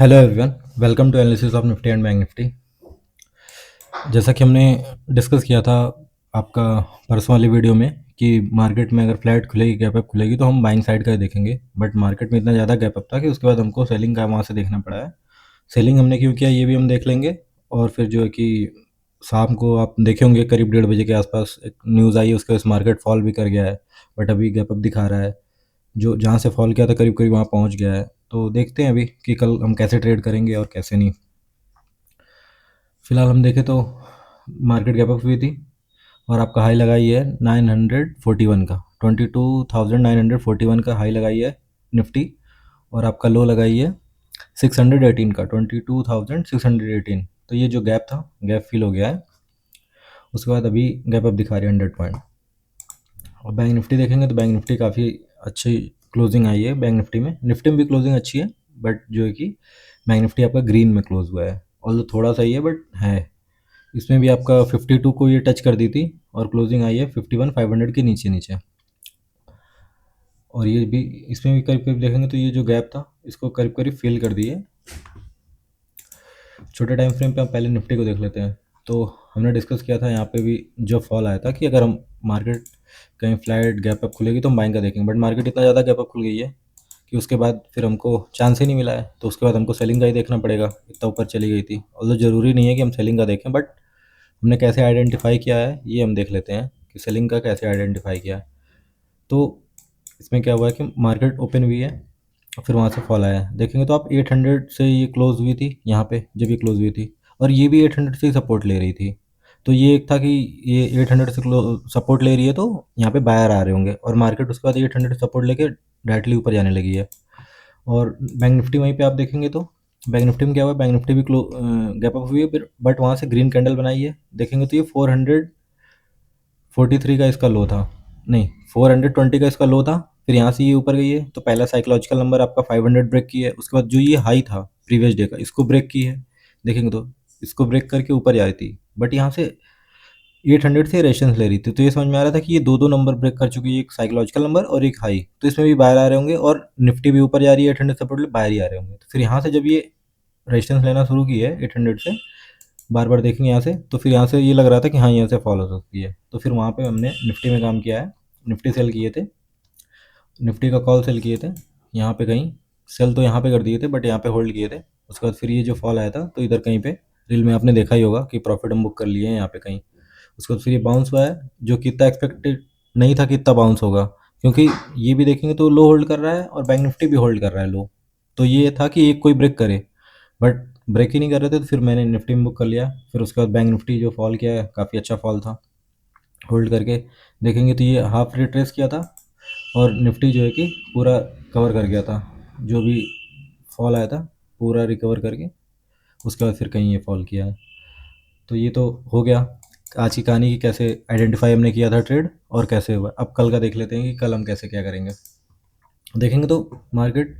Hello everyone, welcome to analysis of Nifty and bank Nifty. जैसा कि हमने डिस्कस किया था आपका परसों वाली वीडियो में कि मार्केट में अगर फ्लैट खुलेगी, गैप अप खुलेगी तो हम बाइंग साइड का ही देखेंगे। बट मार्केट में इतना ज़्यादा गैप अप था कि उसके बाद हमको सेलिंग का वहाँ से देखना पड़ा है। सेलिंग हमने क्यों किया ये भी हम देख लेंगे। और फिर जो है कि शाम को आप देखे होंगे करीब 1:30 बजे के आसपास एक न्यूज़ आई है, उसके बाद मार्केट फॉल भी कर गया है। बट अभी गैप अप दिखा रहा है, जो जहाँ से फॉल किया था करीब करीब वहाँ पहुँच गया है। तो देखते हैं अभी कि कल हम कैसे ट्रेड करेंगे और कैसे नहीं। फिलहाल हम देखें तो मार्केट गैप अप हुई थी और आपका हाई लगाई है 941 का, 22,941 का हाई लगाई है निफ्टी। और आपका लो लगाई है 618 का, 22,618। तो ये जो गैप था, गैप फिल हो गया है। उसके बाद अभी गैप अप दिखा रही है 100 पॉइंट। और बैंक निफ्टी देखेंगे तो बैंक निफ्टी काफ़ी अच्छी क्लोजिंग आई है। बैंक निफ्टी में भी क्लोजिंग अच्छी है, बट जो है कि बैंक निफ्टी आपका ग्रीन में क्लोज हुआ है। ऑल्दो थोड़ा सा ही है बट है। इसमें भी आपका 52 को ये टच कर दी थी और क्लोजिंग आई है 51,500 के नीचे नीचे। और ये भी, इसमें भी करीब करीब देखेंगे तो ये जो गैप था इसको करीब करीब फिल कर दिए। छोटे टाइम फ्रेम पे हम पहले निफ्टी को देख लेते हैं। तो हमने डिस्कस किया था यहाँ पे भी जो फॉल आया था कि अगर हम मार्केट कहीं फ्लैट गैप अप खुलेगी तो हम बाइंग का देखेंगे। बट मार्केट इतना ज़्यादा गैप अप खुल गई है कि उसके बाद फिर हमको चांस ही नहीं मिला है। तो उसके बाद हमको सेलिंग का ही देखना पड़ेगा, इतना ऊपर चली गई थी। और ज़रूरी नहीं है कि हम सेलिंग का देखें, बट हमने कैसे आइडेंटिफाई किया है ये हम देख लेते हैं कि सेलिंग का कैसे आइडेंटिफाई किया है। तो इसमें क्या हुआ है कि मार्केट ओपन हुई है, फिर वहाँ से फॉल आया है। देखेंगे तो आप 800 से ये क्लोज हुई थी यहाँ पे, जब ये क्लोज हुई थी। और ये भी 800 से ही सपोर्ट ले रही थी। तो ये एक था कि ये 800 से सपोर्ट ले रही है, तो यहाँ पे बायर आ रहे होंगे। और मार्केट उसके बाद 800 सपोर्ट लेके डायरेक्टली ऊपर जाने लगी है। और बैंक निफ्टी वहीं पे आप देखेंगे तो बैंक निफ्टी में क्या हुआ, बैंक निफ्टी भी गैप अप हुई है फिर, बट वहाँ से ग्रीन कैंडल बनाई है। देखेंगे तो ये 443 का इसका लो था, नहीं 420 का इसका लो था। फिर यहाँ से ये ऊपर गई है तो पहला साइकोलॉजिकल नंबर आपका 500 ब्रेक की है। उसके बाद जो ये हाई था प्रीवियस डे का, इसको ब्रेक की है। देखेंगे तो इसको ब्रेक करके ऊपर जा रही थी, बट यहाँ से 800 से रेशंस ले रही थी। तो ये समझ में आ रहा था कि ये दो दो नंबर ब्रेक कर चुकी है, एक साइकोलॉजिकल नंबर और एक हाई। तो इसमें भी बाहर आ रहे होंगे और निफ्टी भी ऊपर जा रही है 800 सपोर्ट, बाहर ही आ रहे होंगे। तो फिर यहाँ से जब ये रेजिस्टेंस लेना शुरू की है 800 से, बार बार देखेंगे यहाँ से, तो फिर यहाँ से ये लग रहा था कि हाँ यहाँ से फॉल हो सकती है। तो फिर वहाँ पे हमने निफ्टी में काम किया है, निफ्टी सेल किए थे, निफ्टी का कॉल सेल किए थे। यहाँ पे कहीं सेल तो यहाँ पे कर दिए थे, बट यहाँ पे होल्ड किए थे। उसके बाद फिर ये जो फॉल आया था तो इधर कहीं पे रील में आपने देखा ही होगा कि प्रॉफिट हम बुक कर लिए हैं यहाँ पे कहीं। उसके बाद फिर ये बाउंस हुआ है, जो कि इतना एक्सपेक्टेड नहीं था कि इतना बाउंस होगा, क्योंकि ये भी देखेंगे तो लो होल्ड कर रहा है और बैंक निफ्टी भी होल्ड कर रहा है लो। तो ये था कि एक कोई ब्रेक करे, बट ब्रेक ही नहीं कर रहे थे। तो फिर मैंने निफ्टी में बुक कर लिया। फिर उसके बाद बैंक निफ्टी जो फॉल किया है, काफ़ी अच्छा फॉल था। होल्ड करके देखेंगे तो ये हाफ रिट्रेस किया था और निफ्टी जो है कि पूरा कवर कर गया था। जो भी फॉल आया था पूरा रिकवर करके उसके बाद फिर कहीं ये फॉल किया है। तो ये तो हो गया आज की कहानी की, कैसे आइडेंटिफाई हमने किया था ट्रेड और कैसे हुआ। अब कल का देख लेते हैं कि कल हम कैसे क्या करेंगे। देखेंगे तो मार्केट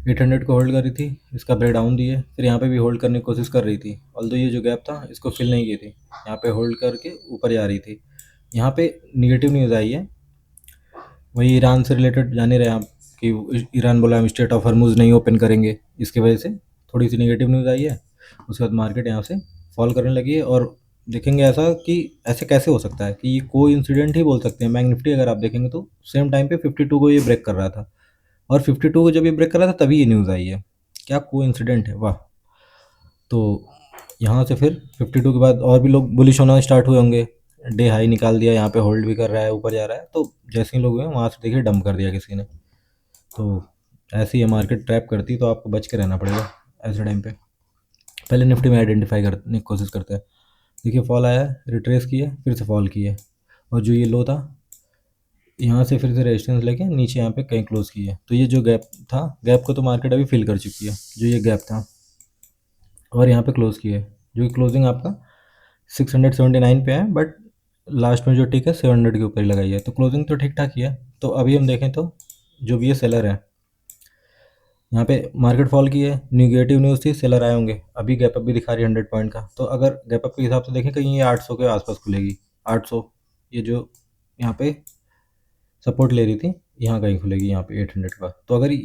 800 को होल्ड कर रही थी, इसका ब्रेक डाउन दी है। फिर यहाँ पे भी होल्ड करने की कोशिश कर रही थी, ऑल्दो ये जो गैप था इसको फिल नहीं की थी। यहाँ पे होल्ड करके ऊपर जा रही थी। यहाँ पे निगेटिव न्यूज़ आई है, वही ईरान से रिलेटेड जाने रहे आप कि ईरान बोला हम स्टेट ऑफ हॉर्मुज़ नहीं ओपन करेंगे। इसकी वजह से थोड़ी सी निगेटिव न्यूज़ आई है। उसके बाद मार्केट यहाँ से फॉल करने लगी है। और देखेंगे ऐसा कि ऐसे कैसे हो सकता है कि ये कोई इंसिडेंट ही बोल सकते हैं। बैंक निफ्टी अगर आप देखेंगे तो सेम टाइम पे 52 को ये ब्रेक कर रहा था, और 52 को जब ये ब्रेक कर रहा था तभी ये न्यूज़ आई है। क्या कोइंसिडेंट है, वाह। तो यहाँ से फिर 52 के बाद और भी लोग बुलिश होना स्टार्ट हुए होंगे। डे हाई निकाल दिया, यहाँ पे होल्ड भी कर रहा है, ऊपर जा रहा है। तो जैसे ही लोग हुए वहाँ से देखिए डंप कर दिया किसी ने। तो ऐसे ही मार्केट ट्रैप करती, तो आपको बच के रहना पड़ेगा ऐसे टाइम पे। पहले निफ्टी में आइडेंटिफाई करने की कोशिश करते हैं। देखिए फॉल आया है, रिट्रेस की है, फिर से फॉल की है। और जो ये लो था यहाँ से फिर से रेजिस्टेंस लेके नीचे यहाँ पे कहीं क्लोज की है। तो ये जो गैप था, गैप को तो मार्केट अभी फिल कर चुकी है, जो ये गैप था। और यहाँ पे क्लोज की है, जो कि क्लोजिंग आपका 679 पे है, बट लास्ट में जो टिक है 700 के ऊपर ही लगाई है। तो क्लोजिंग तो ठीक ठाक ही है। तो अभी हम देखें तो जो भी ये सेलर है, यहाँ पे मार्केट फॉल की है, निगेटिव न्यूज़ थी, सेलर आए होंगे। अभी गैप अप भी दिखा रही है 100 पॉइंट का। तो अगर गैप अप के हिसाब से देखें कहीं ये 800 के आसपास खुलेगी। 800, ये जो यहाँ पे सपोर्ट ले रही थी, यहाँ कहीं खुलेगी, यहाँ पे 800 का। तो अगर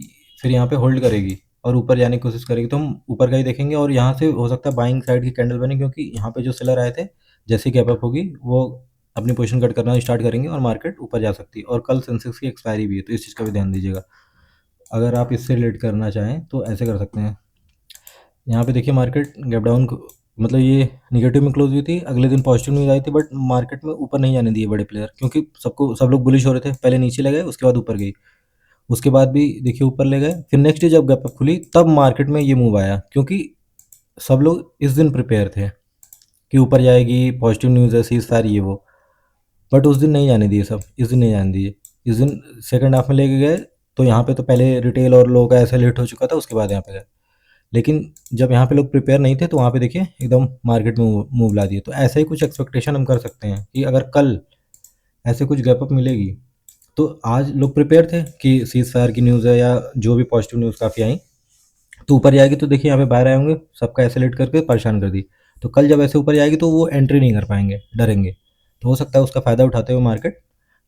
फिर यहाँ पे होल्ड करेगी और ऊपर जाने की कोशिश करेगी तो हम ऊपर का ही देखेंगे, और यहाँ से हो सकता है बाइंग साइड की कैंडल बने, क्योंकि यहाँ पे जो सेलर आए थे जैसे गैप अप होगी वो अपनी पोजीशन कट करना स्टार्ट करेंगे और मार्केट ऊपर जा सकती है। और कल सेंसेक्स की एक्सपायरी भी है, तो इस चीज़ का भी ध्यान दीजिएगा। अगर आप इससे रिलेट करना चाहें तो ऐसे कर सकते हैं। यहाँ पे देखिए मार्केट गैप डाउन मतलब ये निगेटिव में क्लोज हुई थी, अगले दिन पॉजिटिव न्यूज़ आई थी, बट मार्केट में ऊपर नहीं जाने दिए बड़े प्लेयर, क्योंकि सब लोग बुलिश हो रहे थे। पहले नीचे ले गए, उसके बाद ऊपर गई, उसके बाद भी देखिए ऊपर ले गए, फिर नेक्स्ट डे जब गैप अप खुली तब मार्केट में ये मूव आया, क्योंकि सब लोग इस दिन प्रिपेयर थे कि ऊपर जाएगी, पॉजिटिव न्यूज़ है, सीज फायर ये वो। बट उस दिन नहीं जाने दिए, सब इस दिन नहीं जाने दिए। इस दिन सेकंड हाफ में लेके गए, तो यहाँ पे तो पहले रिटेल और लोगों का ऐसा लेट हो चुका था, उसके बाद यहाँ पे गए। लेकिन जब यहाँ पे लोग प्रिपेयर नहीं थे तो वहाँ पे देखिए एकदम मार्केट में मूव ला दिए। तो ऐसा ही कुछ एक्सपेक्टेशन हम कर सकते हैं कि अगर कल ऐसे कुछ गैप अप मिलेगी, तो आज लोग प्रिपेयर थे कि सीज फायर की न्यूज़ है या जो भी पॉजिटिव न्यूज़ काफ़ी आई, तो ऊपर जाएगी, तो देखिए यहाँ पे बाहर आए होंगे, सबका एसेलेट करके परेशान कर दी। तो कल जब ऐसे ऊपर जाएगी तो वो एंट्री नहीं कर पाएंगे, डरेंगे। तो हो सकता है उसका फ़ायदा उठाते हुए मार्केट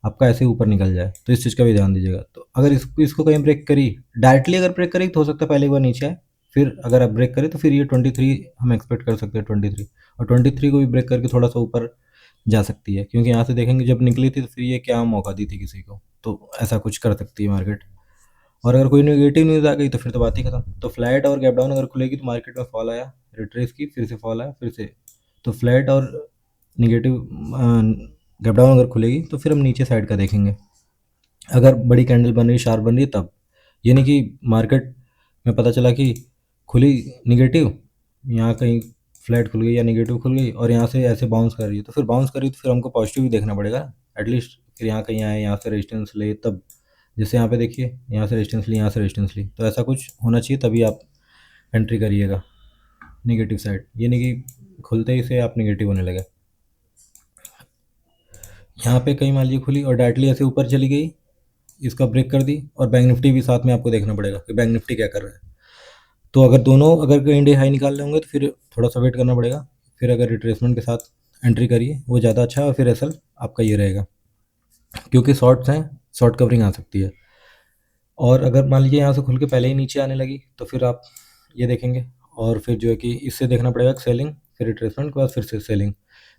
आपका ऐसे ऊपर निकल जाए, तो इस चीज़ का भी ध्यान दीजिएगा। तो अगर इसको इसको कहीं ब्रेक करी, डायरेक्टली अगर ब्रेक करी तो हो सकता है पहले एक बार नीचे आए, फिर अगर आप ब्रेक करें तो फिर ये 23 हम एक्सपेक्ट कर सकते हैं, 23 और 23 को भी ब्रेक करके थोड़ा सा ऊपर जा सकती है, क्योंकि यहाँ से देखेंगे जब निकली थी तो फिर ये क्या मौका दी थी किसी को, तो ऐसा कुछ कर सकती है मार्केट। और अगर कोई नेगेटिव न्यूज़ आ गई तो फिर तो बात ही खत्म। तो फ्लैट और गैप डाउन अगर खुलेगी तो मार्केट में फॉल आया, रिट्रेस की, फिर से फॉल आया, फिर से, तो फ्लैट और नेगेटिव गैप डाउन अगर खुलेगी तो फिर हम नीचे साइड का देखेंगे, अगर बड़ी कैंडल बन रही, शार्प बन रही है तब। ये नहीं कि मार्केट में पता चला कि खुली निगेटिव, यहाँ कहीं फ्लैट खुल गई या निगेटिव खुल गई और यहाँ से ऐसे बाउंस कर रही है, तो फिर बाउंस कर रही है तो फिर हमको पॉजिटिव भी देखना पड़ेगा एटलीस्ट। फिर यहाँ कहीं आए, यहाँ से रेजिस्टेंस ले तब, जैसे यहाँ पे देखिए यहाँ से रेजिस्टेंस ली, यहाँ से रेजिस्टेंस ली, तो ऐसा कुछ होना चाहिए तभी आप एंट्री करिएगा नेगेटिव साइड। ये नहीं कि खुलते ही से आप नेगेटिव होने लगे। यहाँ पे कहीं मान लीजिए खुली और डायरेक्टली ऐसे ऊपर चली गई, इसका ब्रेक कर दी, और बैंक निफ्टी भी साथ में आपको देखना पड़ेगा कि बैंक निफ्टी क्या कर रहा है। तो अगर दोनों अगर कहीं डे हाई निकाल रहे होंगे तो फिर थोड़ा सा वेट करना पड़ेगा, फिर अगर रिट्रेसमेंट के साथ एंट्री करिए वो ज़्यादा अच्छा है, और फिर एसल आपका ये रहेगा, क्योंकि शॉर्ट्स हैं, शॉर्ट कवरिंग आ सकती है। और अगर मान लीजिए यहाँ से खुल के पहले ही नीचे आने लगी तो फिर आप ये देखेंगे, और फिर जो है कि इससे देखना पड़ेगा सेलिंग, फिर रिट्रेसमेंट के बाद फिर से सेलिंग।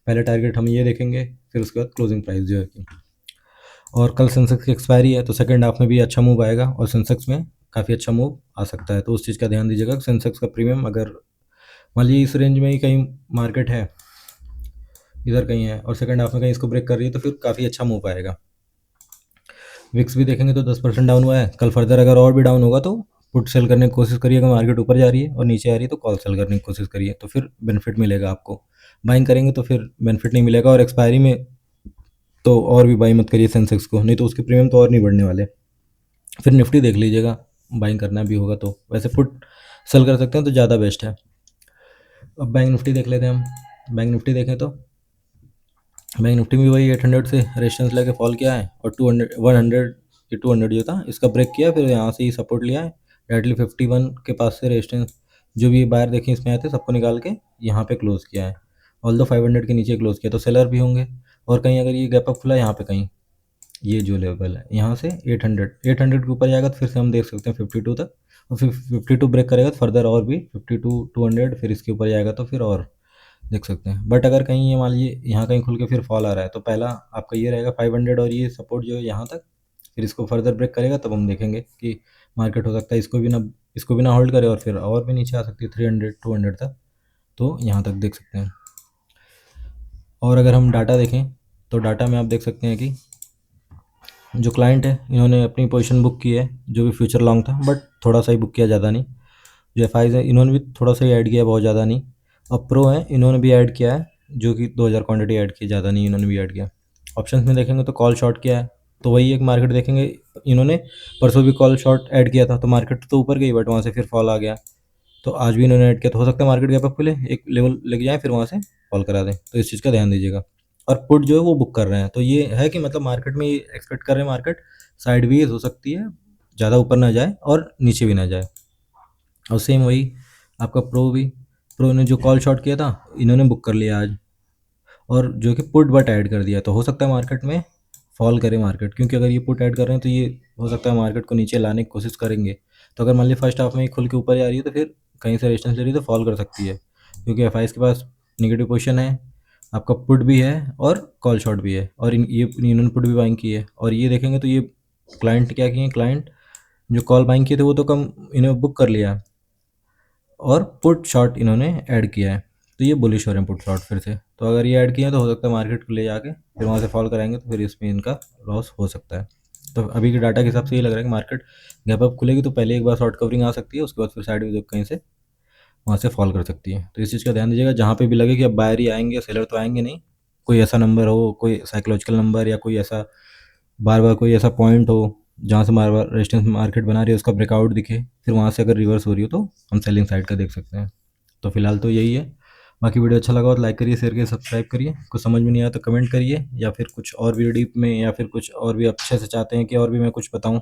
पहले टारगेट हम ये देखेंगे, फिर उसके बाद क्लोजिंग प्राइस जो है कि। और कल सेंसेक्स की एक्सपायरी है, तो सेकंड हाफ में भी अच्छा मूव आएगा और सेंसेक्स में काफ़ी अच्छा मूव आ सकता है, तो उस चीज़ का ध्यान दीजिएगा। सेंसेक्स का प्रीमियम अगर मान लीजिए इस रेंज में ही कहीं मार्केट है, इधर कहीं है, और सेकंड हाफ में कहीं इसको ब्रेक कर रही है तो फिर काफ़ी अच्छा मूव आएगा। विक्स भी देखेंगे तो 10% डाउन हुआ है, कल फर्दर अगर और भी डाउन होगा तो पुट सेल करने की कोशिश करिए। अगर मार्केट ऊपर जा रही है और नीचे आ रही है तो कॉल सेल करने की कोशिश करिए, तो फिर बेनिफिट मिलेगा आपको। बाइंग करेंगे तो फिर बेनिफिट नहीं मिलेगा, और एक्सपायरी में तो और भी बाई मत करिए सेंसेक्स को, नहीं तो उसके प्रीमियम तो और नहीं बढ़ने वाले। फिर निफ्टी देख लीजिएगा, बाइंग करना भी होगा तो वैसे पुट सेल कर सकते हैं तो ज़्यादा बेस्ट है। अब बैंक निफ्टी देख लेते हैं हम। बैंक निफ्टी देखें तो बैंक निफ्टी में वही 800 से रेजिस्टेंस लेके फॉल किया है, और 200 100 कि 200 जो था इसका ब्रेक किया, फिर यहाँ से ही सपोर्ट लिया है डायरेक्टली 51 के पास से रेजिस्टेंस, जो भी बायर देखें इसमें आए थे सबको निकाल के यहाँ पे क्लोज किया है। ऑल दो 500 के नीचे क्लोज किया, तो सेलर भी होंगे। और कहीं अगर ये गैप अप खुला है यहाँ पे कहीं, ये जो लेवल है यहाँ से 800 के ऊपर जाएगा तो फिर से हम देख सकते हैं 52 तक, और फिर 52 ब्रेक करेगा तो फर्दर और भी 52 200, फिर इसके ऊपर जाएगा तो फिर और देख सकते हैं। बट अगर कहीं ये मान लीजिए यहाँ कहीं खुल के फिर फॉल आ रहा है, तो पहला आपका ये रहेगा 500 और ये सपोर्ट जो है यहाँ तक, फिर इसको फर्दर ब्रेक करेगा तब हम देखेंगे कि मार्केट हो सकता है इसको भी ना होल्ड करे और फिर और भी नीचे आ सकती है 300 200 तक, तो यहाँ तक देख सकते हैं। और अगर हम डाटा देखें तो डाटा में आप देख सकते हैं कि जो क्लाइंट है इन्होंने अपनी पोजीशन बुक की है, जो भी फ्यूचर लॉन्ग था, बट थोड़ा सा ही बुक किया, ज़्यादा नहीं। जो एफ है इन्होंने भी थोड़ा सा ही ऐड किया, बहुत ज़्यादा नहीं। और प्रो है इन्होंने भी ऐड किया है, जो कि 2000 क्वांटिटी ऐड की, ज़्यादा नहीं, इन्होंने भी ऐड किया। ऑप्शंस में देखेंगे तो कॉल शॉर्ट किया है, तो वही एक मार्केट देखेंगे, इन्होंने परसों भी कॉल शॉर्ट ऐड किया था, तो मार्केट तो ऊपर गई बट वहाँ से फिर फॉल आ गया, तो आज भी इन्होंने ऐड किया, तो हो सकता है मार्केट गैप अप खुले, एक लेवल लेके जाए, फिर वहाँ से फॉल करा दें, तो इस चीज़ का ध्यान दीजिएगा। और पुट जो है वो बुक कर रहे हैं, तो ये है कि मतलब मार्केट में एक्सपेक्ट कर रहे हैं मार्केट साइडवेज हो सकती है, ज़्यादा ऊपर ना जाए और नीचे भी ना जाए। और सेम वही आपका प्रो ने जो कॉल शॉर्ट किया था इन्होंने बुक कर लिया आज, और जो कि पुट बट ऐड कर दिया, तो हो सकता है मार्केट में फॉल करे मार्केट, क्योंकि अगर ये पुट ऐड कर रहे हैं तो ये हो सकता है मार्केट को नीचे लाने की कोशिश करेंगे। तो अगर मान लीजिए फर्स्ट हाफ में ही खुल के ऊपर जा रही है तो फिर कहीं से रेजिस्टेंस ले रही है तो फॉल कर सकती है, क्योंकि एफ के पास निगेटिव पोजीशन है, आपका पुट भी है और कॉल शॉट भी है, और इन्होंने पुट भी बाइंग की है। और ये देखेंगे तो ये क्लाइंट क्या किए, क्लाइंट जो कॉल बाइंग किए थे वो तो कम इन्हें बुक कर लिया, और पुट शॉट इन्होंने ऐड किया है, तो ये बुलिश हो रहे हैं पुट शॉट फिर से। तो अगर ये ऐड किया है तो हो सकता है मार्केट को ले जाके फिर वहाँ से फॉल कराएंगे, तो फिर इसमें इनका लॉस हो सकता है। तो अभी के डाटा के हिसाब से ये लग रहा है कि मार्केट गैप अप खुलेगी तो पहले एक बार शॉर्ट कवरिंग आ सकती है, उसके बाद फिर साइड में कहीं से वहाँ से फॉल कर सकती है। तो इस चीज़ का ध्यान दीजिएगा, जहाँ पे भी लगे कि अब बायर ही आएंगे, सेलर तो आएंगे नहीं, कोई ऐसा नंबर हो, कोई साइकोलॉजिकल नंबर या कोई ऐसा बार बार कोई ऐसा पॉइंट हो जहाँ से बार बार रेजिस्टेंस मार्केट बना रही है, उसका ब्रेकआउट दिखे, फिर वहाँ से अगर रिवर्स हो रही हो तो हम सेलिंग साइड का देख सकते हैं। तो फिलहाल तो यही है। बाकी वीडियो अच्छा लगा हो तो लाइक करिए, शेयर करिए, सब्सक्राइब करिए। कुछ समझ में नहीं आया तो कमेंट करिए, या फिर कुछ और भी डीप में, या फिर कुछ और भी अच्छे से चाहते हैं कि और भी मैं कुछ बताऊँ